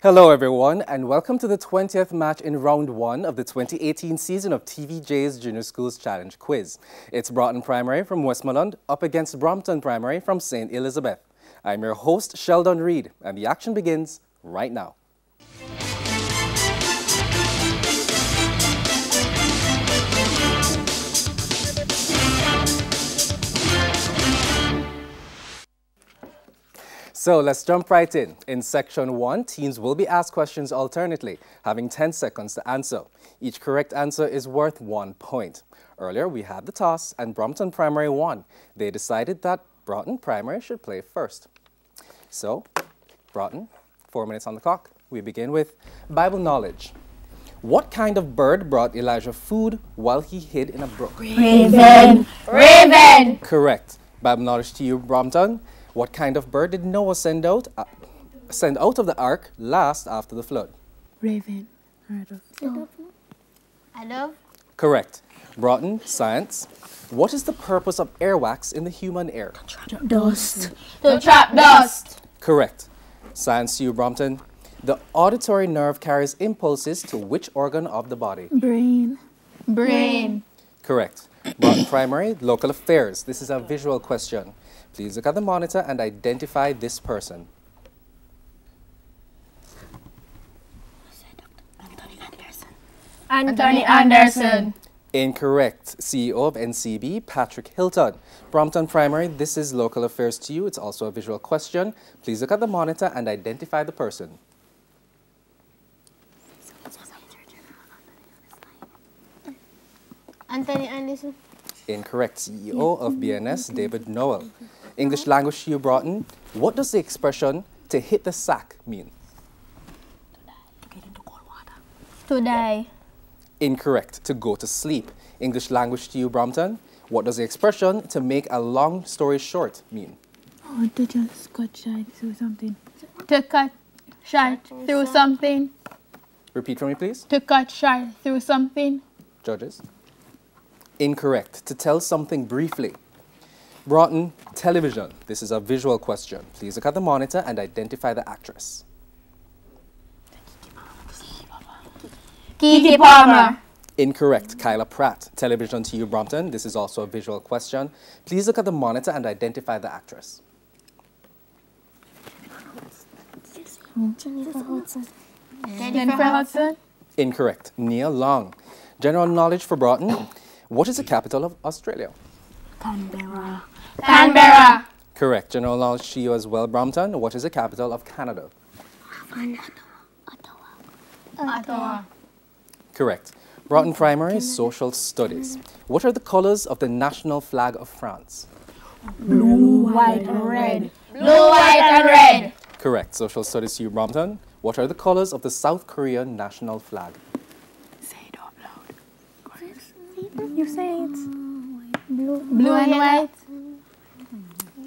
Hello everyone and welcome to the 20th match in round 1 of the 2018 season of TVJ's Junior Schools Challenge Quiz. It's Broughton Primary from Westmoreland up against Brompton Primary from St. Elizabeth. I'm your host Sheldon Reed and the action begins right now. So let's jump right in. In section 1, teams will be asked questions alternately, having 10 seconds to answer. Each correct answer is worth 1 point. Earlier, we had the toss and Brompton Primary won. They decided that Broughton Primary should play first. So, Broughton, 4 minutes on the clock. We begin with Bible knowledge. What kind of bird brought Elijah food while he hid in a brook? Raven. Raven. Correct. Bible knowledge to you, Brompton. What kind of bird did Noah send out of the ark last after the flood? Raven. A dove. Correct. Broughton, science. What is the purpose of airwax in the human air? Dust. To trap dust. Correct. Science to you, Brompton. The auditory nerve carries impulses to which organ of the body? Brain. Brain. Correct. Broughton Primary, local affairs. This is a visual question. Please look at the monitor and identify this person. Anthony Anderson. Incorrect. CEO of NCB, Patrick Hilton. Brompton Primary, this is local affairs to you. It's also a visual question. Please look at the monitor and identify the person. Anthony Anderson. Incorrect. CEO of BNS, David Noel. English language to you, Broughton. What does the expression "to hit the sack" mean? To die. Incorrect. To go to sleep. English language to you, Brompton. What does the expression "to make a long story short" mean? Oh, to just cut short through something. To cut short through something. Repeat for me, please. To cut short through something. Judges. Incorrect. To tell something briefly. Broughton, television. This is a visual question. Please look at the monitor and identify the actress. Kiki Palmer. Incorrect. Kyla Pratt. Television to you, Brompton. This is also a visual question. Please look at the monitor and identify the actress. Jennifer Hudson. Incorrect. Neil Long. General knowledge for Broughton. What is the capital of Australia? Canberra. Canberra. Correct. General knowledge to you as well, Brompton. What is the capital of Canada? Ottawa. Correct. Broughton Primary, social studies. What are the colors of the national flag of France? Blue, white, and red. Blue, white, and red. Correct. Social studies to you, Brompton. What are the colors of the South Korean national flag? Say it out loud. You say it's Blue and white.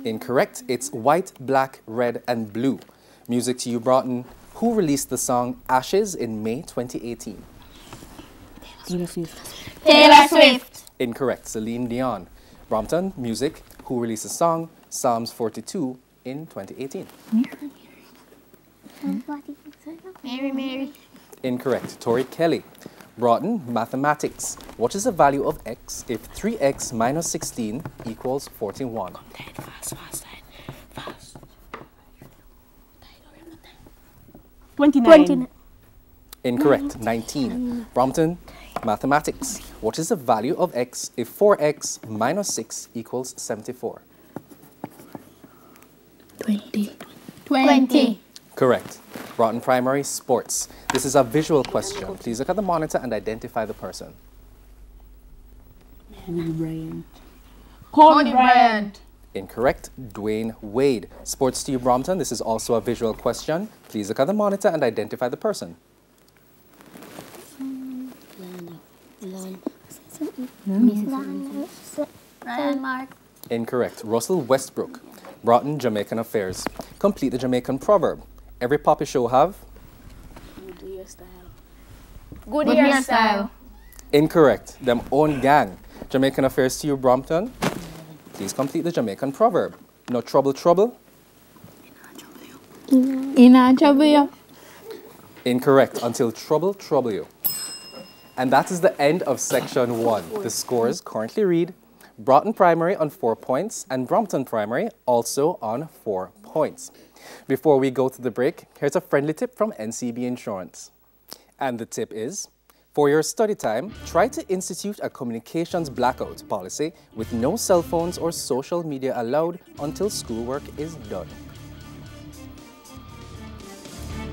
Incorrect. It's white, black, red, and blue. Music to you, Broughton. Who released the song Ashes in May 2018? Taylor Swift. Incorrect. Celine Dion. Brompton, music. Who released the song Psalms 42 in 2018? Mary. Incorrect. Tori Kelly. Broughton, mathematics. What is the value of x if 3x minus 16 equals 41? fast. 29. Incorrect. 19. Brompton, mathematics. What is the value of x if 4x minus 6 equals 74? 20. Correct. Broughton Primary, sports. This is a visual question. Please look at the monitor and identify the person. Kobe Bryant. Incorrect. Dwayne Wade. Sports to you, Brompton. This is also a visual question. Please look at the monitor and identify the person. Ryan Mark. Incorrect. Russell Westbrook. Broughton, Jamaican affairs. Complete the Jamaican proverb. Every poppy show have? Good hairstyle. Incorrect. Them own gang. Jamaican affairs to you, Brompton. Please complete the Jamaican proverb. No trouble, trouble. In a trouble. Incorrect. Until trouble trouble you. And that is the end of section 1. The scores currently read Broughton Primary on 4 points and Brompton Primary also on 4 points. Before we go to the break, here's a friendly tip from NCB Insurance. And the tip is, for your study time, try to institute a communications blackout policy with no cell phones or social media allowed until schoolwork is done.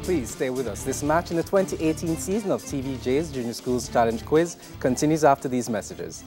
Please stay with us. This match in the 2018 season of TVJ's Junior Schools Challenge Quiz continues after these messages.